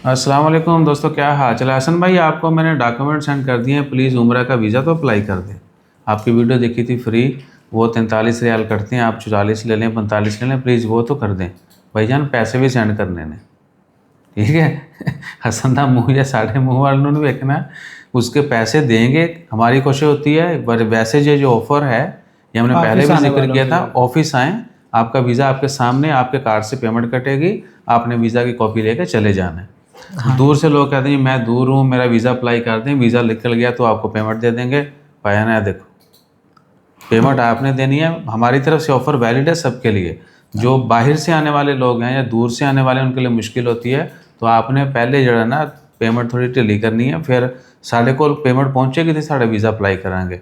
अस्सलाम वालेकुम दोस्तों, क्या हाल चल है। हसन भाई, आपको मैंने डॉक्यूमेंट सेंड कर दिए हैं, प्लीज़ उम्रा का वीज़ा तो अप्लाई कर दें। आपकी वीडियो देखी थी फ्री, वो 43 रियाल करते हैं, आप 44 ले लें 45 ले लें, प्लीज़ वो तो कर दें भाईजान। पैसे भी सेंड करने ने, ठीक है। हसन दा मुँह या साढ़े मुँह वालों ने देखना, उसके पैसे देंगे। हमारी कोशिश होती है, पर वैसे जो ऑफ़र है ये हमने पहले भी जिक्र किया था, ऑफिस आएँ, आपका वीज़ा आपके सामने, आपके कार्ड से पेमेंट कटेगी, आपने वीज़ा की कॉपी लेकर चले जाना है। हाँ। दूर से लोग कहते हैं मैं दूर हूँ, मेरा वीज़ा अप्लाई कर दें, वीज़ा निकल गया तो आपको पेमेंट दे देंगे। बयान है, देखो पेमेंट आपने देनी है। हमारी तरफ से ऑफ़र वैलिड है सबके लिए। जो बाहर से आने वाले लोग हैं या दूर से आने वाले, उनके लिए मुश्किल होती है, तो आपने पहले जो है ना पेमेंट थोड़ी ढिली करनी है, फिर साढ़े को पेमेंट पहुँचेगी तो साढ़े वीज़ा अप्लाई कराएंगे,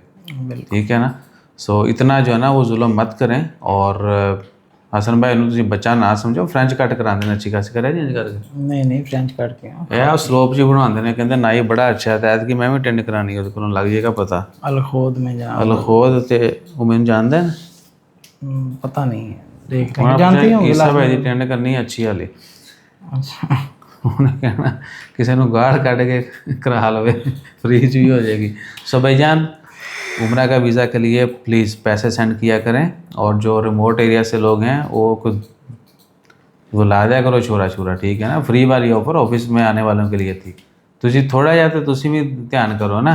ठीक है ना। सो इतना जो है ना वो जुल्म मत करें। और हसन भाई तुम बच्चा ना समझो, फ्रेंच कट करा देना अच्छी खासी करे जी करके। नहीं फ्रेंच कट के यार स्लोप जी बना देने, कहते ना ये बड़ा अच्छा है, कि मैं भी टेंड करानी है, तो लग जाएगा पता। अलखोद में जा अलखोद ते वो मैंने जानते हैं, पता नहीं है, देख रहे हैं जानते हो ईसा भाई दी टेंड करनी है अच्छी वाली। अच्छा उन्हें कहना किसी ने गाड़ काट के करा लवे, फ्री भी हो जाएगी। सो भाईजान, उम्रा का वीज़ा के लिए प्लीज़ पैसे सेंड किया करें, और जो रिमोट एरिया से लोग हैं वो कुछ वो ला दिया करो छोरा छोरा, ठीक है ना। फ्री वाली ऑफर ऑफिस में आने वालों के लिए थी, तुझे थोड़ा या तो तुझे भी ध्यान करो ना।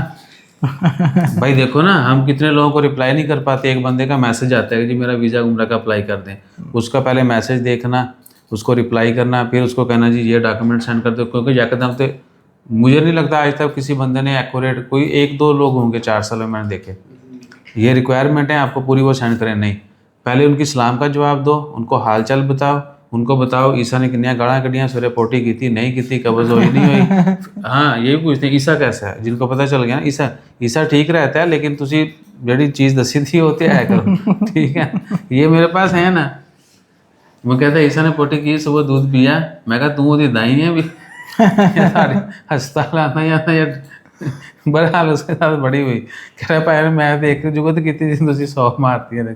भाई देखो ना, हम कितने लोगों को रिप्लाई नहीं कर पाते। एक बंदे का मैसेज आता है कि जी मेरा वीज़ा उम्रा का अप्लाई कर दें, उसका पहले मैसेज देखना, उसको रिप्लाई करना, फिर उसको कहना जी ये डॉक्यूमेंट सेंड कर दो। क्योंकि यकदम तो मुझे नहीं लगता आज तक किसी बंदे ने एक्यूरेट, कोई 1-2 लोग होंगे 4 साल में मैंने देखे, ये रिक्वायरमेंट है आपको पूरी वो सेंड करें। नहीं, पहले उनकी सलाम का जवाब दो, उनको हाल चाल बताओ, उनको बताओ ईसा ने कितनी गाड़ा कटियाँ, सूर्य पोटी की थी नहीं की थी, कब्ज़ हुई नहीं हुई। हाँ यही पूछते हैं ईसा कैसा है, जिनको पता चल गया ना ईसा ठीक रहता है, लेकिन तुझी जड़ी चीज़ दसी थी होती है करो, ठीक है। ये मेरे पास है ना, वो कहता है ईसा ने पोटी की, सुबह दूध पिया, मैं कहा तू वो दाई है भी हस्पताल आना यार। बहरहाल उसके साथ बड़ी हुई, कह रहा पाया मैं देख जुगत कितनी तुम 100 मारती है।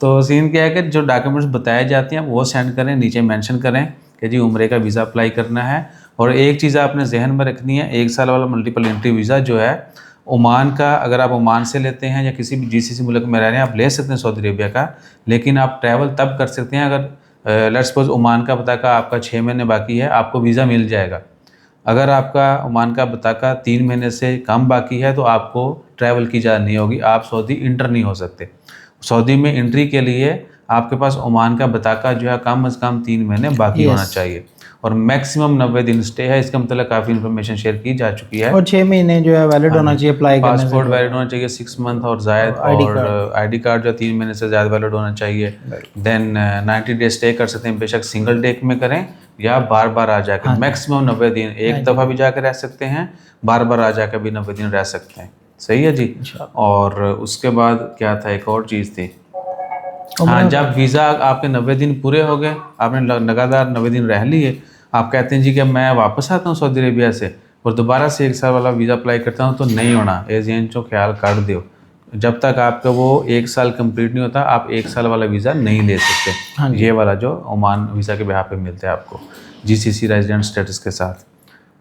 तो सीन क्या है कि जो डॉक्यूमेंट्स बताए जाते हैं वो सेंड करें, नीचे मेंशन करें कि जी उम्रे का वीज़ा अप्लाई करना है। और एक चीज़ आपने जहन में रखनी है, 1 साल वाला मल्टीपल एंट्री वीज़ा जो है ओमान का, अगर आप ओमान से लेते हैं या किसी भी GCC मुल्क में रह रहे हैं, आप ले सकते हैं सऊदी अरेबिया का, लेकिन आप ट्रैवल तब कर सकते हैं अगर लेट्स सपोज ओमान का पता का आपका 6 महीने बाकी है, आपको वीज़ा मिल जाएगा। अगर आपका ओमान का पता का 3 महीने से कम बाकी है तो आपको ट्रैवल की इजाज़त नहीं होगी, आप सऊदी इंटर नहीं हो सकते। सऊदी में एंट्री के लिए आपके पास ओमान का बताका जो है कम से कम 3 महीने बाकी होना चाहिए, और मैक्सिमम 90 दिन स्टे है। इसका मतलब काफ़ी इन्फॉर्मेशन शेयर की जा चुकी है। और 6 महीने जो है वैलिड होना चाहिए अप्लाई करने से, पासपोर्ट वैलिड होना चाहिए 6 मंथ और जायद, और ID कार्ड जो 3 महीने से ज़्यादा वैलिड होना चाहिए। देन 90 डे स्टे कर सकते हैं, बेशक सिंगल डे में करें या बार बार आ जाकर। मैक्सिमम 90 दिन, एक दफ़ा भी जाकर रह सकते हैं, बार बार आ जाकर भी 90 दिन रह सकते हैं। सही है जी। और उसके बाद क्या था, एक और चीज़ थी, हाँ, जब वीज़ा आपके 90 दिन पूरे हो गए, आपने लगातार 90 दिन रह लिए, आप कहते हैं जी कि मैं वापस आता हूँ सऊदी अरेबिया से और दोबारा से 1 साल वाला वीज़ा अप्लाई करता हूँ, तो नहीं होना। एजेंट जो ख्याल कर दो, जब तक आपका वो 1 साल कंप्लीट नहीं होता, आप 1 साल वाला वीज़ा नहीं ले सकते। ये वाला जो ओमान वीज़ा के बिहार पे मिलता है आपको GCC रेजिडेंट स्टेटस के साथ।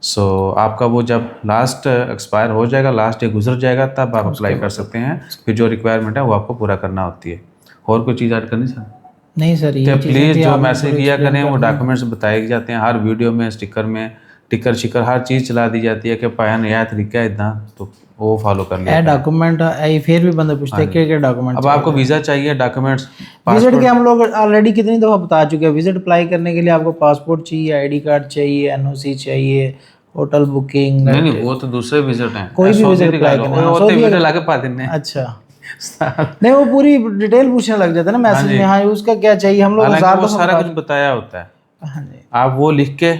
सो आपका वो जब लास्ट एक्सपायर हो जाएगा, लास्ट डे गुजर जाएगा, तब आप अप्लाई कर सकते हैं। फिर जो रिक्वायरमेंट है वो आपको पूरा करना होती है। और कोई चीज़ ऐड करनी सर? नहीं सर, ये प्लीज़ जो मैसेज किया करें, वो डॉक्यूमेंट्स बताए जाते हैं हर वीडियो में, स्टिकर में, टिकर शिकर हर चीज़ चला दी जाती है कि पाया नया तरीका है इतना, तो वो फॉलो कर लिया। डॉक्यूमेंट फिर भी बंदे पूछते हैं क्या डॉक्यूमेंट। अब आपको वीज़ा चाहिए, डॉक्यूमेंट्स, विजिट के हम लोग ऑलरेडी कितनी दफ़ा बता चुके हैं। विजिट अप्लाई करने के लिए आपको पासपोर्ट चाहिए, ID कार्ड चाहिए, NOC चाहिए, होटल बुकिंग। नहीं वो तो दूसरे विजिट हैं, कोई भी विजिट अप्लाई करना। अच्छा नहीं, वो पूरी डिटेल पूछने लग जाता है ना मैसेज में, हाँ उसका क्या चाहिए, हम लोग वो सारा कुछ बताया होता है। आप वो लिख के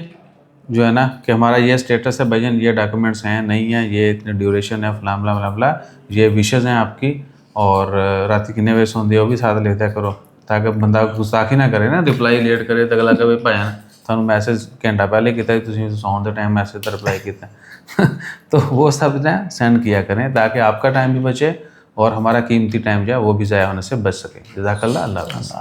जो है ना कि हमारा ये स्टेटस है भाईजान, ये डॉक्यूमेंट्स हैं नहीं है, ये इतने ड्यूरेशन है, फलां फलां फलां फलां, ये विशेज़ हैं आपकी, और रात कितने बजे सोंदे हो भी साथ लेता करो, ताकि बंदा गुस्ताखी ना करे ना, रिप्लाई लेट करे तो अगला कहे भाईजान थानू मैसेज घंटा पहले किया, तुम सौन के टाइम मैसेज का रिप्लाई किया। तो वो सब ना सेंड किया करें, ताकि आपका टाइम भी बचे और हमारा कीमती टाइम जो है वो भी ज़ाया होने से बच सके। जज़ाकल्लाह, अल्लाह हाफ़िज़।